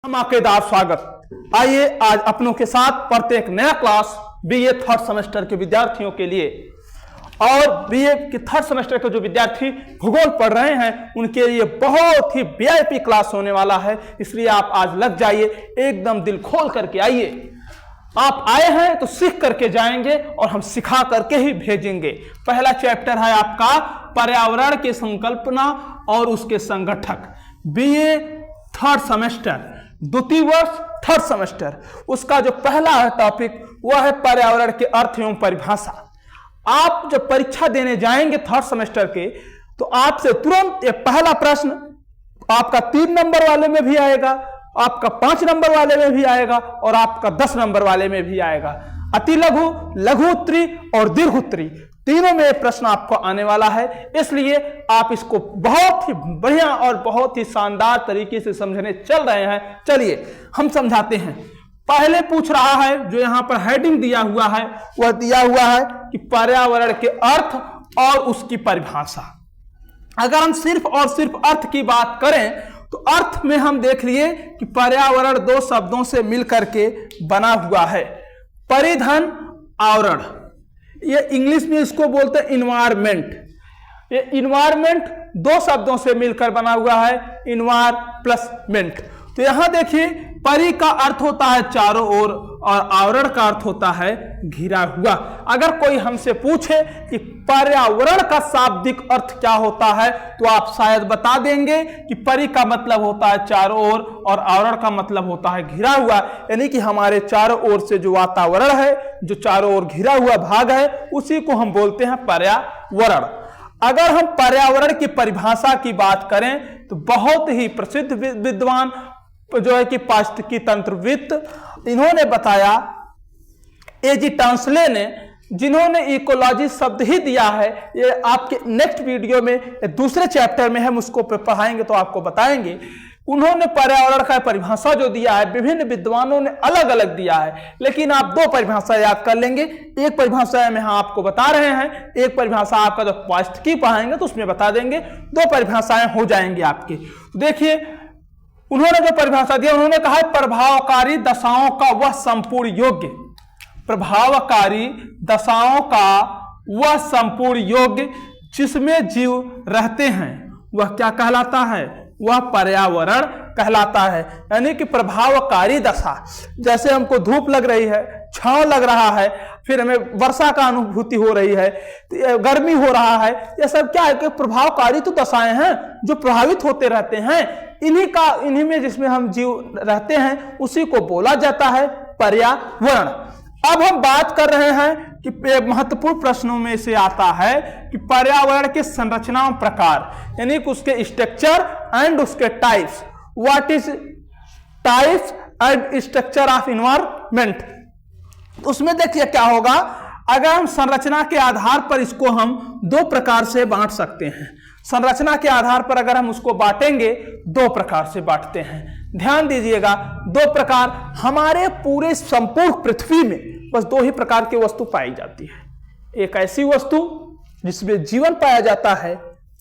धमाकेदार स्वागत। आइए आज अपनों के साथ पढ़ते एक नया क्लास बीए थर्ड सेमेस्टर के विद्यार्थियों के लिए। और बीए के थर्ड सेमेस्टर के जो विद्यार्थी भूगोल पढ़ रहे हैं उनके लिए बहुत ही वीआईपी क्लास होने वाला है, इसलिए आप आज लग जाइए, एकदम दिल खोल करके आइए। आप आए हैं तो सीख करके जाएंगे और हम सिखा करके ही भेजेंगे। पहला चैप्टर है आपका पर्यावरण की संकल्पना और उसके संगठक, बीए थर्ड सेमेस्टर, द्वितीय वर्ष थर्ड सेमेस्टर। उसका जो पहला है टॉपिक वह है पर्यावरण के अर्थ एवं परिभाषा। आप जब परीक्षा देने जाएंगे थर्ड सेमेस्टर के तो आपसे तुरंत ये पहला प्रश्न आपका 3 नंबर वाले में भी आएगा, आपका 5 नंबर वाले में भी आएगा और आपका 10 नंबर वाले में भी आएगा। अति लघु, लघु उत्तरी और दीर्घ उत्तरी तीनों में प्रश्न आपको आने वाला है, इसलिए आप इसको बहुत ही बढ़िया और बहुत ही शानदार तरीके से समझने चल रहे हैं। चलिए हम समझाते हैं। पहले पूछ रहा है, जो यहां पर हेडिंग दिया हुआ है वह दिया हुआ है कि पर्यावरण के अर्थ और उसकी परिभाषा। अगर हम सिर्फ और सिर्फ अर्थ की बात करें तो अर्थ में हम देख लिए कि पर्यावरण 2 शब्दों से मिलकर के बना हुआ है। परिधन, आवरण, ये इंग्लिश में इसको बोलते हैं इन्वायरमेंट। ये इन्वायरमेंट 2 शब्दों से मिलकर बना हुआ है, इन्वायर प्लस मेंट। तो यहां देखिए, परि का अर्थ होता है चारों ओर और आवरण का अर्थ होता है घिरा हुआ। अगर कोई हमसे पूछे कि पर्यावरण का शाब्दिक अर्थ क्या होता है तो आप शायद बता देंगे कि परि का मतलब होता है चारों ओर और आवरण का मतलब होता है घिरा हुआ, यानी कि हमारे चारों ओर से जो वातावरण है, जो चारों ओर घिरा हुआ भाग है, उसी को हम बोलते हैं पर्यावरण। अगर हम पर्यावरण की परिभाषा की बात करें तो बहुत ही प्रसिद्ध विद्वान जो है कि पारिस्थितिकी तंत्रविद, इन्होंने बताया, एजी टांसले ने, जिन्होंने इकोलॉजी शब्द ही दिया है। ये आपके नेक्स्ट वीडियो में दूसरे चैप्टर में हम उसको पढ़ाएंगे तो आपको बताएंगे। उन्होंने पर्यावरण का परिभाषा जो दिया है, विभिन्न विद्वानों ने अलग अलग दिया है, लेकिन आप 2 परिभाषा याद कर लेंगे। एक परिभाषा में हम आपको बता रहे हैं, एक परिभाषा आपका जब पारिस्थितिकी पढ़ाएंगे तो उसमें बता देंगे। 2 परिभाषाएं हो जाएंगी आपके। देखिए उन्होंने जो परिभाषा दिया, उन्होंने कहा प्रभावकारी दशाओं का वह संपूर्ण योग्य, प्रभावकारी दशाओं का वह संपूर्ण योग्य जिसमें जीव रहते हैं, वह क्या कहलाता है? वह पर्यावरण कहलाता है। यानी कि प्रभावकारी दशा, जैसे हमको धूप लग रही है, छांव लग रहा है, फिर हमें वर्षा का अनुभूति हो रही है, गर्मी हो रहा है, ये सब क्या है कि प्रभावकारी तो दशाएं हैं जो प्रभावित होते रहते हैं। इन्हीं में जिसमें हम जीव रहते हैं उसी को बोला जाता है पर्यावरण। अब हम बात कर रहे हैं कि महत्वपूर्ण प्रश्नों में से आता है कि पर्यावरण के संरचना प्रकार, यानी कि उसके स्ट्रक्चर एंड उसके types. What is types and structure of environment? उसमें देखिए क्या होगा, अगर हम संरचना के आधार पर इसको हम 2 प्रकार से बांट सकते हैं। संरचना के आधार पर अगर हम उसको बांटेंगे 2 प्रकार से बांटते हैं। ध्यान दीजिएगा, 2 प्रकार। हमारे पूरे संपूर्ण पृथ्वी में बस 2 ही प्रकार की वस्तु पाई जाती है। एक ऐसी वस्तु जिसमें जीवन पाया जाता है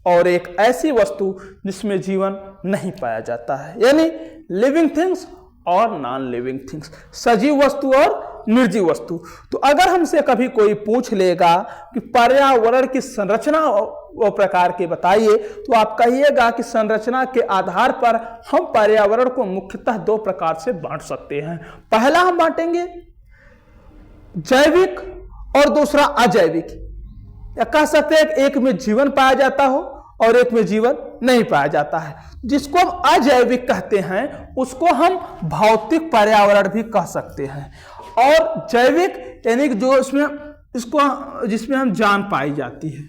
और एक ऐसी वस्तु जिसमें जीवन नहीं पाया जाता है, यानी लिविंग थिंग्स और नॉन लिविंग थिंग्स, सजीव वस्तु और निर्जीव वस्तु। तो अगर हमसे कभी कोई पूछ लेगा कि पर्यावरण की संरचना वो प्रकार के बताइए, तो आप कहिएगा कि संरचना के आधार पर हम पर्यावरण को मुख्यतः 2 प्रकार से बांट सकते हैं। पहला हम बांटेंगे जैविक और दूसरा अजैविक, या कह सकते हैं एक में जीवन पाया जाता हो और एक में जीवन नहीं पाया जाता है। जिसको हम अजैविक कहते हैं उसको हम भौतिक पर्यावरण भी कह सकते हैं, और जैविक यानी कि जो जिसमें हम जान पाई जाती है,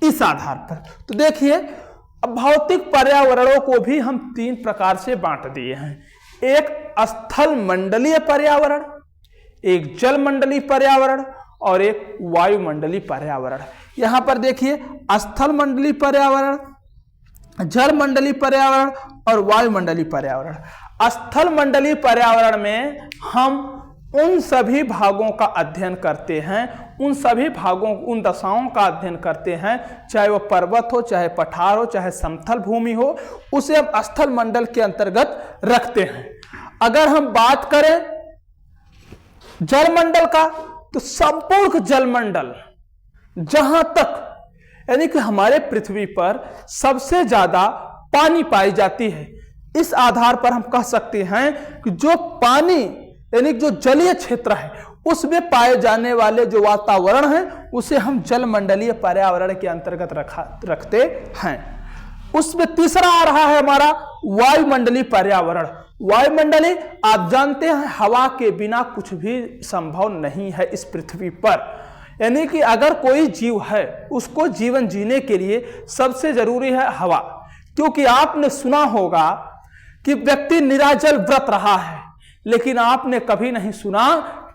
इस आधार पर। तो देखिए, अब भौतिक पर्यावरणों को भी हम 3 प्रकार से बांट दिए हैं। एक स्थल मंडलीय पर्यावरण, एक जल मंडलीय पर्यावरण और एक वायुमंडलीय पर्यावरण। यहां पर देखिए, स्थल मंडलीय पर्यावरण, जल मंडलीय पर्यावरण और वायुमंडलीय पर्यावरण। स्थल मंडलीय पर्यावरण में हम उन सभी भागों का अध्ययन करते हैं, उन सभी भागों, उन दशाओं का अध्ययन करते हैं, चाहे वो पर्वत हो, चाहे पठार हो, चाहे समतल भूमि हो, उसे हम स्थल मंडल के अंतर्गत रखते हैं। अगर हम बात करें जलमंडल का, तो संपूर्ण जलमंडल जहां तक यानी कि हमारे पृथ्वी पर सबसे ज्यादा पानी पाई जाती है, इस आधार पर हम कह सकते हैं कि जो पानी यानी जो जलीय क्षेत्र है उसमें पाए जाने वाले जो वातावरण है उसे हम जलमंडलीय पर्यावरण के अंतर्गत रखते हैं। उसमें तीसरा आ रहा है हमारा वायुमंडलीय पर्यावरण। वायुमंडलीय, आप जानते हैं हवा के बिना कुछ भी संभव नहीं है इस पृथ्वी पर। यानी कि अगर कोई जीव है उसको जीवन जीने के लिए सबसे जरूरी है हवा। क्योंकि आपने सुना होगा कि व्यक्ति निराजल व्रत रहा है, लेकिन आपने कभी नहीं सुना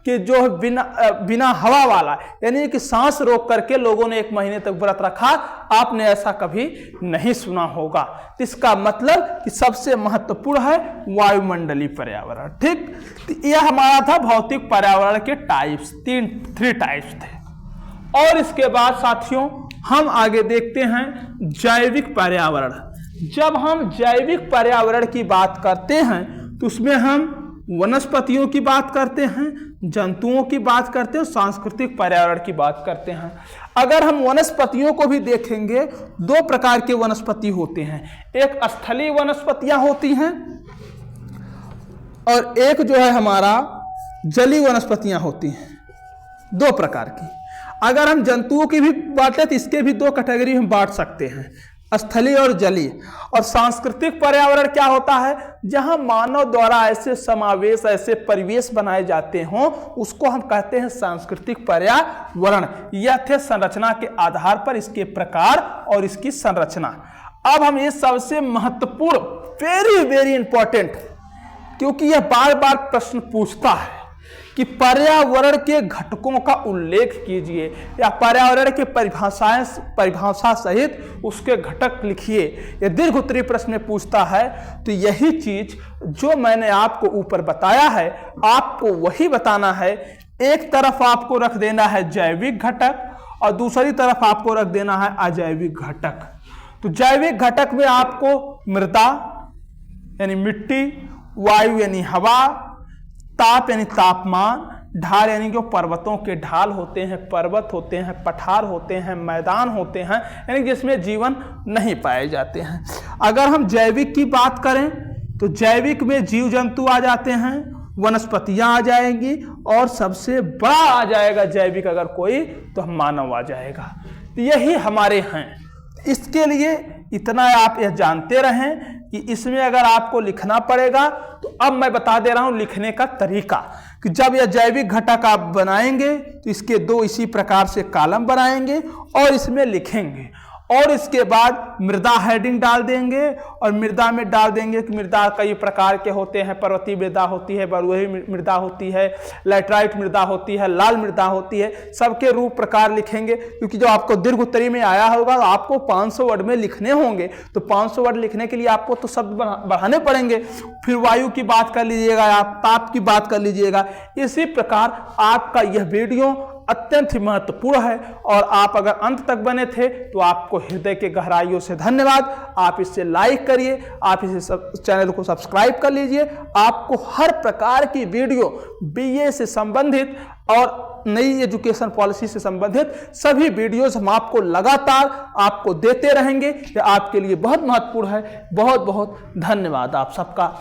कि जो बिना हवा वाला यानी कि सांस रोक करके लोगों ने 1 महीने तक व्रत रखा, आपने ऐसा कभी नहीं सुना होगा। इसका मतलब कि सबसे महत्वपूर्ण है वायुमंडलीय पर्यावरण। ठीक, तो यह हमारा था भौतिक पर्यावरण के टाइप्स, 3 टाइप्स थे। और इसके बाद साथियों हम आगे देखते हैं जैविक पर्यावरण। जब हम जैविक पर्यावरण की बात करते हैं तो उसमें हम वनस्पतियों की बात करते हैं, जंतुओं की बात करते हैं, सांस्कृतिक पर्यावरण की बात करते हैं। अगर हम वनस्पतियों को भी देखेंगे, 2 प्रकार के वनस्पति होते हैं। एक स्थलीय वनस्पतियां होती हैं और एक जो है हमारा जलीय वनस्पतियां होती हैं, 2 प्रकार की। अगर हम जंतुओं की भी बातें तो इसके भी 2 कैटेगरी हम बांट सकते हैं, स्थलीय और जलीय। और सांस्कृतिक पर्यावरण क्या होता है, जहां मानव द्वारा ऐसे समावेश, ऐसे परिवेश बनाए जाते हों, उसको हम कहते हैं सांस्कृतिक पर्यावरण। यह थे संरचना के आधार पर इसके प्रकार और इसकी संरचना। अब हम ये सबसे महत्वपूर्ण, वेरी वेरी इंपॉर्टेंट, क्योंकि यह बार बार प्रश्न पूछता है कि पर्यावरण के घटकों का उल्लेख कीजिए या पर्यावरण के परिभाषा सहित उसके घटक लिखिए। यह दीर्घ उत्तरीय प्रश्न में पूछता है, तो यही चीज जो मैंने आपको ऊपर बताया है आपको वही बताना है। एक तरफ आपको रख देना है जैविक घटक और दूसरी तरफ आपको रख देना है अजैविक घटक। तो जैविक घटक में आपको मृदा यानी मिट्टी, वायु यानी हवा, ताप यानी तापमान, ढाल यानी जो पर्वतों के ढाल होते हैं, पर्वत होते हैं, पठार होते हैं, मैदान होते हैं, यानी जिसमें जीवन नहीं पाए जाते हैं। अगर हम जैविक की बात करें तो जैविक में जीव जंतु आ जाते हैं, वनस्पतियां आ जाएंगी और सबसे बड़ा आ जाएगा जैविक अगर कोई तो मानव आ जाएगा। तो यही हमारे हैं। इसके लिए इतना आप यह जानते रहें कि इसमें अगर आपको लिखना पड़ेगा तो अब मैं बता दे रहा हूं लिखने का तरीका, कि जब यह जैविक घटक आप बनाएंगे तो इसके 2 इसी प्रकार से कॉलम बनाएंगे और इसमें लिखेंगे। और इसके बाद मृदा हेडिंग डाल देंगे और मृदा में डाल देंगे कि मृदा कई प्रकार के होते हैं, पर्वतीय मृदा होती है, बलुई मृदा होती है, लैटराइट मृदा होती है, लाल मृदा होती है, सबके रूप प्रकार लिखेंगे। क्योंकि जो आपको दीर्घ उत्तरी में आया होगा आपको 500 वर्ड में लिखने होंगे, तो 500 वर्ड लिखने के लिए आपको तो शब्द बढ़ाने पड़ेंगे। फिर वायु की बात कर लीजिएगा, आप ताप की बात कर लीजिएगा। इसी प्रकार आपका यह वीडियो अत्यंत ही महत्वपूर्ण है और आप अगर अंत तक बने थे तो आपको हृदय के गहराइयों से धन्यवाद। आप इसे लाइक करिए, आप इसे चैनल को सब्सक्राइब कर लीजिए। आपको हर प्रकार की वीडियो बीए से संबंधित और नई एजुकेशन पॉलिसी से संबंधित सभी वीडियोस हम आपको लगातार आपको देते रहेंगे। यह आपके लिए बहुत महत्वपूर्ण है। बहुत बहुत धन्यवाद आप सबका।